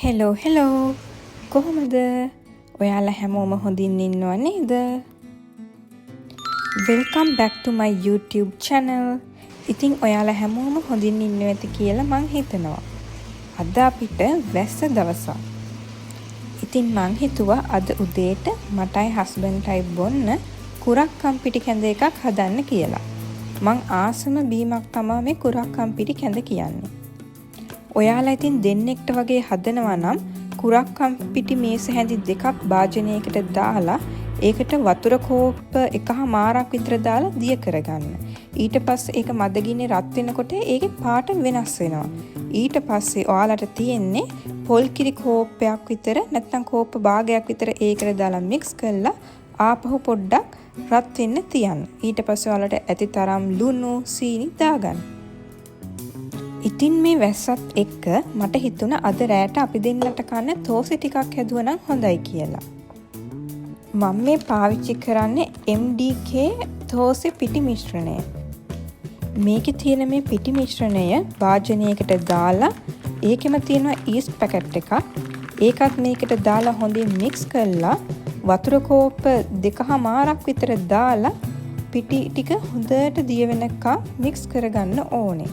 Hello කොහොමද? ඔයාලා හැමෝම හොඳින් ඉන්නව නේද? Welcome back to my YouTube channel. ඉතින් ඔයාලා හැමෝම හොඳින් ඉන්නව ඇති කියලා මං හිතනවා. අද අපිට වැස්ස දවසක්. ඉතින් මං හිතුවා අද උදේට මටයි හස්බන්ඩ්ටයි බොන්න කුරක්කම් පිටි කැඳ එකක් හදන්න කියලා. මං ආසම බීමක් තමයි මේ කුරක්කම් පිටි කැඳ කියන්නේ. ඔයාලා ඉතින් දෙන්නෙක්ට වගේ හදනවා නම් කුරක්කම් පිටි මේස හැඳි දෙකක් භාජනයකට දාලා ඒකට වතුර කෝප්ප එකහමාරක් විතර දාලා දිය කරගන්න. ඊට පස්සේ ඒක මදගින්නේ රත් වෙනකොට ඒකේ පාට වෙනස් වෙනවා. ඊට පස්සේ ඔයාලට තියෙන්නේ පොල් කිරි කෝප්පයක් විතර නැත්නම් කෝප්ප භාගයක් විතර ඒකට දාලා මික්ස් කරලා ආපහු පොඩ්ඩක් රත් වෙන්න තියන්න. ඊට පස්සේ ඔයාලට ඇති තරම් ලුණු සීනි දාගන්න. ඉතින් මේ වැස්සත් එක්ක මට හිතුණා අද රෑට අපි දෙන්නට කන්න තෝසෙ ටිකක් හැදුවනම් හොඳයි කියලා. මම මේ පාවිච්චි කරන්නේ MDK තෝසෙ පිටි මිශ්‍රණය. මේකේ තියෙන මේ පිටි මිශ්‍රණය භාජනයකට දාලා ඒකෙම තියෙන ඊස්ට් පැකට් එකක්. ඒකත් මේකට දාලා හොඳින් මික්ස් කරලා වතුර කෝප්ප දෙකහමාරක් විතර දාලා පිටි ටික හොඳට දිය වෙනකම් මික්ස් කරගන්න ඕනේ.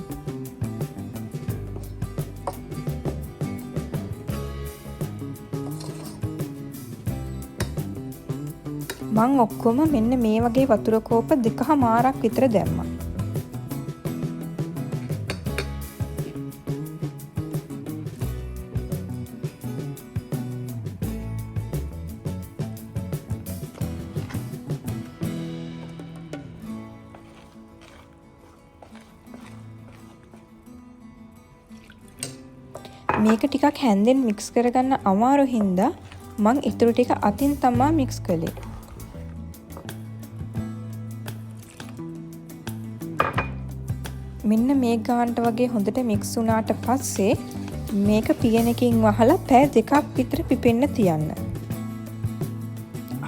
මං ඔක්කොම මෙන්න මේ වගේ වතුර කෝප දෙකහමාරක් විතර දැම්මා. මේක ටිකක් හැන්දෙන් මික්ස් කරගන්න අමාරු හින්දා මං ඊටු ටික අතින් තමා මික්ස් කළේ. මෙන්න මේ ගානට වගේ හොඳට මික්ස් වුණාට පස්සේ මේක පියනකින් වහලා පැය දෙකක් විතර පිපෙන්න තියන්න.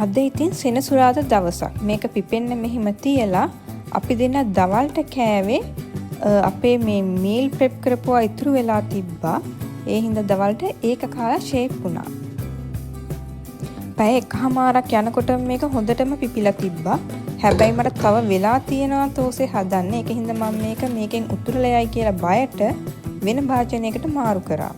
අද ඉතින් සෙනසුරාදා දවසක්. මේක පිපෙන්න මෙහිම තියලා අපි දෙන්න දවල්ට කෑවේ අපේ මේ මීල් ප්‍රෙප් කරපුවා ඉතුරු වෙලා තිබ්බා. ඒ හින්දා දවල්ට ඒක කාලා ෂේප් වුණා. පැය එකහමාරක් යනකොට මේක හොඳටම පිපිලා තිබ්බා. හැබැයි මට තව වෙලා තියෙනවා තෝසේ හදන්න. ඒක හින්දා මම මේකෙන් උතුරලා යයි කියලා බයට වෙන භාජනයකට මාරු කරා.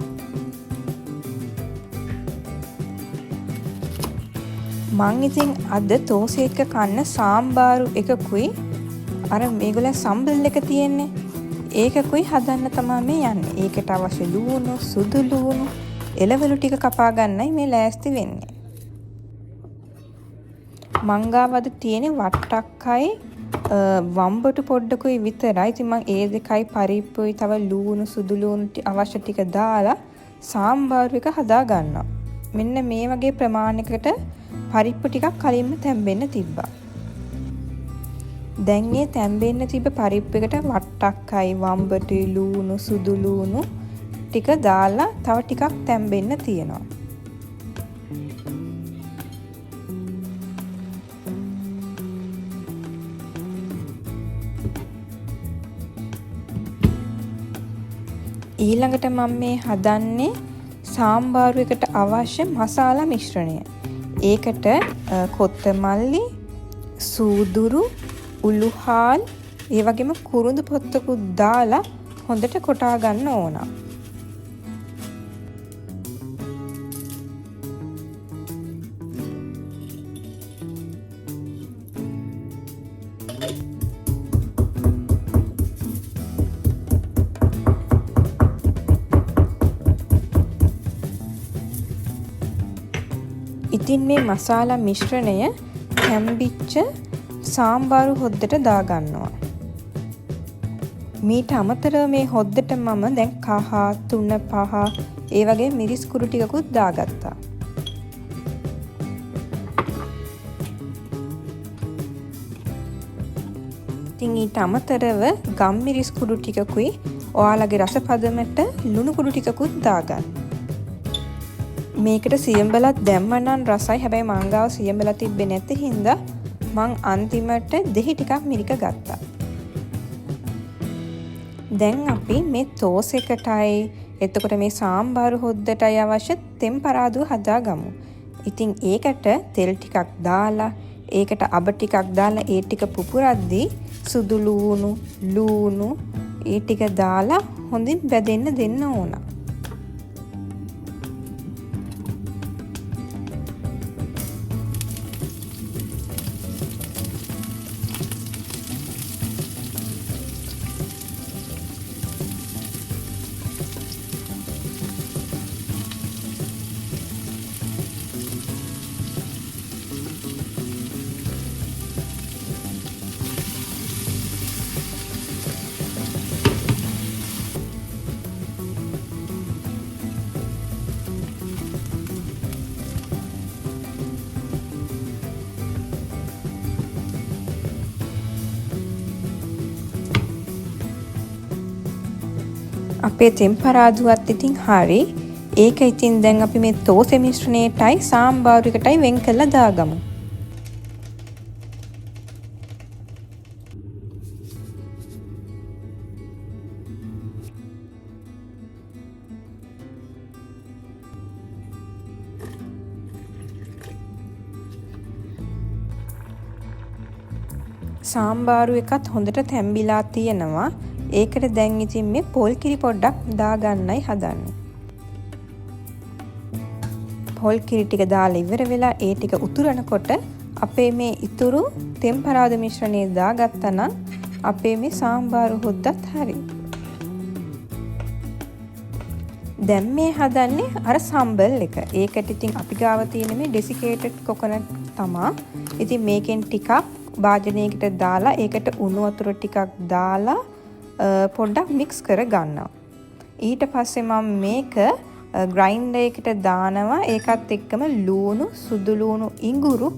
මං ඉතින් අද තෝසේ එක්ක කන්න සාම්බාරු එකකුයි අර මේගොල්ලෝ සම්බල් එක තියෙන්නේ. ඒකකුයි හදන්න තමයි මේ යන්නේ. ඒකට අවශ්‍ය ලුණු, සුදු ලුණු, එළවලු ටික කපා ගන්නයි මේ ලෑස්ති වෙන්නේ. මංගාවද තියෙන වට්ටක්කයි වම්බටු පොඩ්ඩකුයි විතරයි. ඉතින් මං ඒ දෙකයි පරිප්පුයි තව ලූණු සුදු ලූණු අවශ්‍ය ටික දාලා සාම්බාරු එක හදා ගන්නවා. මෙන්න මේ වගේ ප්‍රමාණයකට පරිප්පු ටිකක් කලින්ම තැම්බෙන්න තිබ්බා. දැන් මේ තැම්බෙන්න තිබ්බ පරිප්පු එකට වට්ටක්කයි වම්බටුයි ලූණු සුදු ලූණු ටික දාලා තව ටිකක් තැම්බෙන්න තියෙනවා. ඊළඟට මම මේ හදන්නේ සාම්බාරු එකට අවශ්‍ය මසාලා මිශ්‍රණය. ඒකට කොත්තමල්ලි, සූදුරු, උළුහාල්, ඒ වගේම කුරුඳු පොත්තකුත් දාලා හොඳට කොටා ගන්න ඕන. ඉතින් මේ මසාලා මිශ්‍රණය තැම්බිච්ච සාම්බාරු හොද්දට දාගන්නවා. මීට අමතරව මේ හොද්දට මම දැන් කහ, තුන, පහ ඒ වගේ මිරිස් කුරු ටිකකුත් දාගත්තා. ඉතින් ඊට අමතරව ගම් මිරිස් කුරු ටිකකුයි ඔයාලගේ රස පදමට ලුණු කුරු ටිකකුත් දාගන්න. මේකට සියඹලක් දැම්ම නම් රසයි. හැබැයි මං ගාව සියඹලා තිබ්බේ නැති හින්දා මං අන්තිමට දෙහි ටිකක් මිරික ගත්තා. දැන් අපි මේ තෝස් එකටයි එතකොට මේ සාම්බාරු හොද්දටයි අවශ්‍ය තෙම්පරාදුව හදාගමු. ඉතින් ඒකට තෙල් ටිකක් දාලා ඒකට අබ ටිකක් දාලා ඒ ටික පුපුරද්දී සුදු ලූණු ඒ ටික දාලා හොඳින් බැදෙන්න දෙන්න ඕන. අපේ තෙම්පරාදුවත් ඉතින් හරි. ඒක ඉතින් දැන් අපි මේ තෝසෙ මිශ්‍රණයටයි සාම්බාරු එකටයි වෙන් කරලා දාගමු. සාම්බාරු එකත් හොඳට තැම්බිලා තියෙනවා. ඒකට දැන් ඉතින් මේ පොල් කිරි පොඩ්ඩක් දාගන්නයි හදන්නේ. පොල් කිරි ටික දාලා ඉවර වෙලා ඒ ටික උතුරනකොට අපේ මේ ඉතුරු තෙම්පරාදු මිශ්‍රණය දාගත්තා නම් අපේ මේ සාම්බාරු හොද්දත් හරි. දැන් මේ හදන්නේ අර සම්බල් එක. ඒකට ඉතින් අපි ගාව තියෙන මේ ඩෙසිකේටඩ් කොකොනට් තමා. ඉතින් මේකෙන් ටිකක් භාජනයකට දාලා ඒකට උණු වතුර ටිකක් දාලා පොඩ්ඩක් මික්ස් කර ගන්නවා. ඊට පස්සේ මම මේක ග්‍රයින්ඩර් එකට දානවා. ඒකත් එක්කම ලූණු, සුදු ලූණු, ඉඟුරු,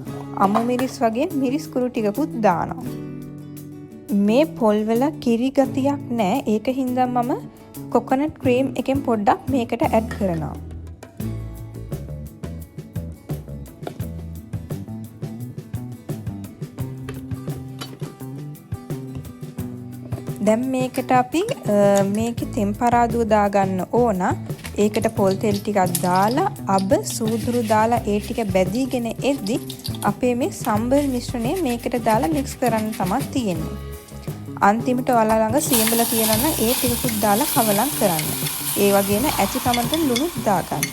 අමු මිරිස් වගේ මිරිස් කුරු ටිකකුත් දානවා. මේ පොල් වල කිරි ගතියක් නැහැ. ඒක හින්දා මම කොකොනට් ක්‍රීම් එකෙන් පොඩ්ඩක් මේකට ඇඩ් කරනවා. දැන් මේකට අපි මේකේ තෙම්පරාදුව දාගන්න ඕන. ඒකට පොල් තෙල් ටිකක් දාලා අබ සූදුරු දාලා ඒ ටික බැදීගෙන එද්දි අපේ මේ සම්බල් මිශ්‍රණය මේකට දාලා මික්ස් කරන්න තමයි තියෙන්නේ. අන්තිමට ඔයාලා ළඟ සියඹල තියෙනවා නම් ඒ ටිකකුත් දාලා කවලම් කරන්න. ඒ වගේම ඇති කමට ලුණුත් දාගන්න.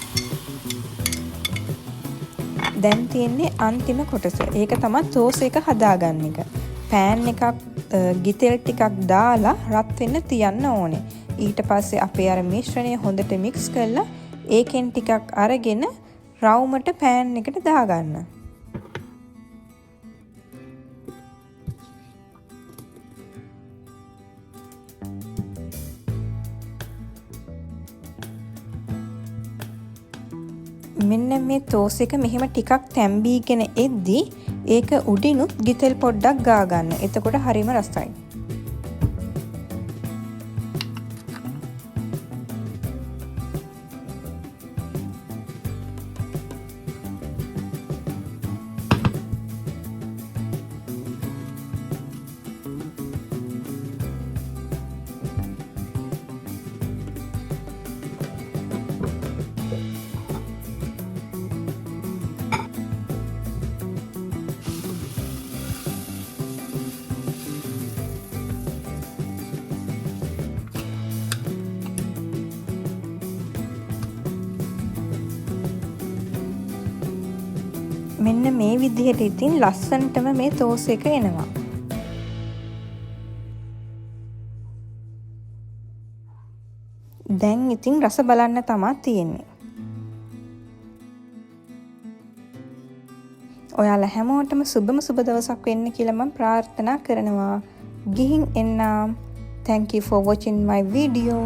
දැන් තියෙන්නේ අන්තිම කොටස. ඒක තමයි තෝස් එක හදාගන්න එක. පෑන් එකක් ගිතෙල් ටිකක් දාලා රත් වෙන්න තියන්න ඕනේ. ඊට පස්සේ අපේ අර මිශ්‍රණය හොඳට මික්ස් කරලා ඒකෙන් ටිකක් අරගෙන රවුමට පෑන් එකට දාගන්න. මෙන්න මේ තෝස් එක මෙහෙම ටිකක් තැම්බීගෙන එද්දි ඒක උඩිනුත් ගිතෙල් පොඩ්ඩක් ගා ගන්න. එතකොට හරිම රසයි. මෙන්න මේ විදිහට ඉතින් ලස්සනටම මේ තෝස් එක එනවා. දැන් ඉතින් රස බලන්න තමයි තියෙන්නේ. ඔයාලා හැමෝටම සුබම සුබ දවසක් වෙන්න කියලා මම ප්‍රාර්ථනා කරනවා. ගිහින් එන්නම්. Thank you for watching my video.